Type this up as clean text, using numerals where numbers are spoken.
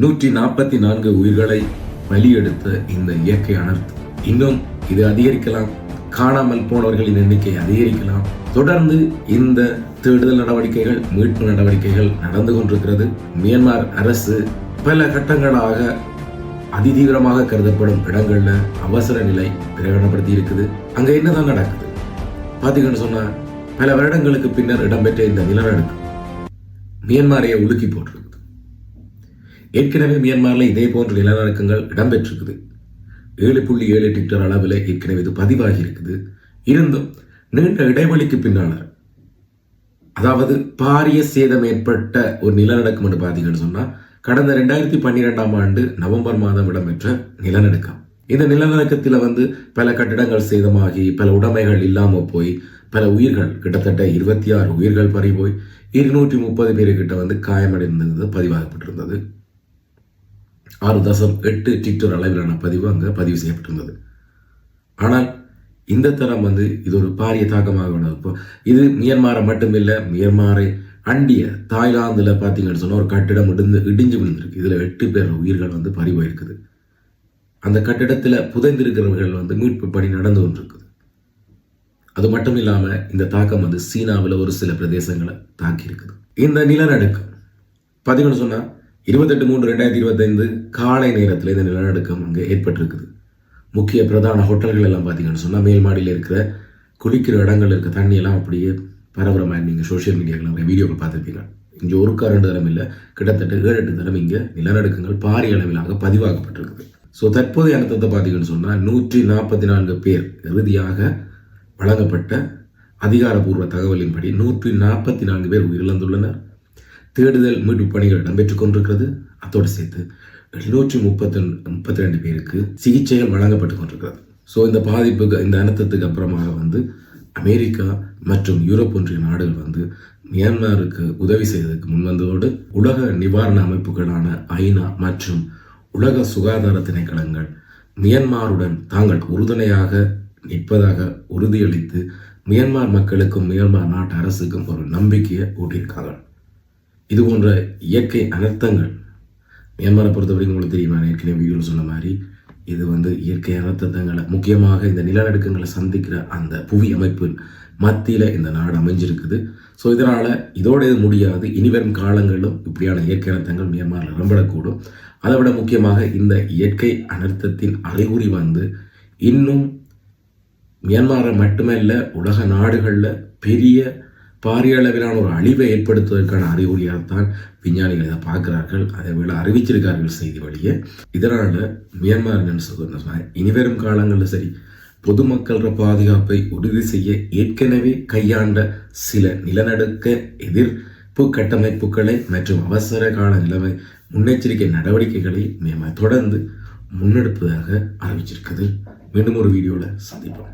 144 உயிர்களை பலியெடுத்த இந்த இயற்கை அனர்த்தம் இன்னும் இது அதிகரிக்கலாம். காணாமல் போனவர்களின் எண்ணிக்கை அதிகரிக்கலாம். தொடர்ந்து இந்த தேடுதல் நடவடிக்கைகள், மீட்பு நடவடிக்கைகள் நடந்து கொண்டிருக்கிறது. மியான்மர் அரசு பல கட்டங்களாக அதிதீவிரமாக கருதப்படும் இடங்கள்ல அவசர நிலை பிரகடனப்படுத்தி இருக்குது. அங்க என்னதான் நடக்குது பாத்தீங்கன்னு சொன்னா, பல வருடங்களுக்கு பின்னர் இடம்பெற்ற இந்த நிலநடுக்கம் மியான்மரையை உலுக்கி போட்டிருக்குது. ஏற்கனவே மியான்மர்ல இதே போன்ற நிலநடுக்கங்கள் இடம்பெற்றிருக்குது. 7.7 ரிக்டர் அளவில் ஏற்கனவே இது பதிவாகி இருக்குது. இருந்தும் நீண்ட இடைவெளிக்கு பின்னால, அதாவது பாரிய சேதம் ஏற்பட்ட ஒரு நிலநடுக்கம் என்று பார்த்தீங்கன்னு சொன்னா, கடந்த 2012ஆம் ஆண்டு நவம்பர் மாதம் இடம்பெற்ற நிலநடுக்கம். இந்த நிலநடுக்கத்தில் பல கட்டிடங்கள் சேதமாகி, பல உடைமைகள் இல்லாம போய், பல உயிர்கள், கிட்டத்தட்ட 26 உயிர்கள் பறி போய் 230 பேருக்கிட்ட காயமடைந்தது பதிவாகப்பட்டிருந்தது. 6.8 ரிக்டர் அளவிலான பதிவு அங்கே பதிவு செய்யப்பட்டிருந்தது. ஆனால் இந்த தரம் இது ஒரு பாரிய தாக்கமாக இது மியான்மரை மட்டுமில்லை, மியான்மரை அண்டிய தாய்லாந்துல பார்த்தீங்கன்னு சொன்னா ஒரு கட்டிடம் இடிஞ்சு விழுந்திருக்கு. இதுல 8 பேர் உயிர்கள் பறி போயிருக்குது. அந்த கட்டிடத்துல புதைந்திருக்கிறவர்கள் மீட்பு பணி நடந்து கொண்டிருக்குது. அது மட்டும் இல்லாம இந்த தாக்கம் சீனாவில் ஒரு சில பிரதேசங்களை தாக்கி இருக்குது. இந்த நிலநடுக்கம் பார்த்தீங்கன்னு சொன்னா 28/3/2025 காலை நேரத்தில் இந்த நிலநடுக்கம் அங்கே ஏற்பட்டிருக்குது. முக்கிய பிரதான ஹோட்டல்கள் எல்லாம் பார்த்தீங்கன்னு சொன்னால், மேல் மாடியில் இருக்கிற குளிக்கிற இடங்கள் இருக்க தண்ணியெல்லாம் அப்படியே பரபரமாக நீங்கள் சோஷியல் மீடியாவில் வீடியோக்கள் பார்த்துருப்பீங்க. இங்கே ஒரு 2 தரம் இல்லை, கிட்டத்தட்ட 7-8 தரம் இங்கே நிலநடுக்கங்கள் பாரிய அளவிலாக பதிவாகப்பட்டிருக்குது. ஸோ தற்போதைய அனர்த்தத்தை பார்த்தீங்கன்னு சொன்னால் 144 பேர் இறுதியாக வழங்கப்பட்ட அதிகாரப்பூர்வ தகவலின்படி 144 பேர் உயிரிழந்துள்ளனர். தேடுதல் மீட்பு பணிகள் இடம்பெற்றுக் கொண்டிருக்கிறது. அத்தோடு சேர்த்து 732 பேருக்கு சிகிச்சைகள் வழங்கப்பட்டுக் கொண்டிருக்கிறது. ஸோ இந்த பாதிப்புக்கு, இந்த அனர்த்தத்துக்கு அப்புறமாக அமெரிக்கா மற்றும் யூரோப் ஒன்றிய நாடுகள் மியான்மருக்கு உதவி செய்வதற்கு முன்வந்ததோடு உலக நிவாரண அமைப்புகளான ஐநா மற்றும் உலக சுகாதார திணைக்களங்கள் மியான்மருடன் தாங்கள் உறுதுணையாக நிற்பதாக உறுதியளித்து மியான்மர் மக்களுக்கும் மியான்மர் நாட்டு அரசுக்கும் ஒரு நம்பிக்கையை ஊட்டியிருக்காங்க. இது போன்ற இயற்கை அனர்த்தங்கள் மியான்மரை பொறுத்தவரைக்கும் உங்களுக்கு தெரியுமா, ஏற்கனவே வீடியோவில் சொன்ன மாதிரி இது இயற்கை அனர்த்தங்களை, முக்கியமாக இந்த நிலநடுக்கங்களை சந்திக்கிற அந்த புவி அமைப்பின் மத்தியில் இந்த நாடு அமைஞ்சிருக்குது. ஸோ இதனால் இதோட இது முடியாது. இனிவரும் காலங்களிலும் இப்படியான இயற்கை அனர்த்தங்கள் மியான்மரில் இடம்பெறக்கூடும். அதை விட முக்கியமாக இந்த இயற்கை அனர்த்தத்தின் அறிகுறி இன்னும் மியான்மரை மட்டுமல்ல, உலக நாடுகளில் பெரிய பாரிய அளவிலான ஒரு அழிவை ஏற்படுத்துவதற்கான அறிகுறியாகத்தான் விஞ்ஞானிகள் இதை பார்க்கிறார்கள். அதை விட அறிவிச்சிருக்கார்கள் செய்தி வழியே. இதனால் மியான்மர் இனிவரும் காலங்களில் சரி, பொதுமக்கள பாதுகாப்பை உறுதி செய்ய ஏற்கனவே கையாண்ட சில நிலநடுக்க எதிர்ப்பு கட்டமைப்புகளை மற்றும் அவசர கால நிலைமை முன்னெச்சரிக்கை நடவடிக்கைகளை மியான்மர் தொடர்ந்து முன்னெடுப்பதாக அறிவிச்சிருக்குது. மீண்டும் ஒரு வீடியோவில் சந்திப்போம்.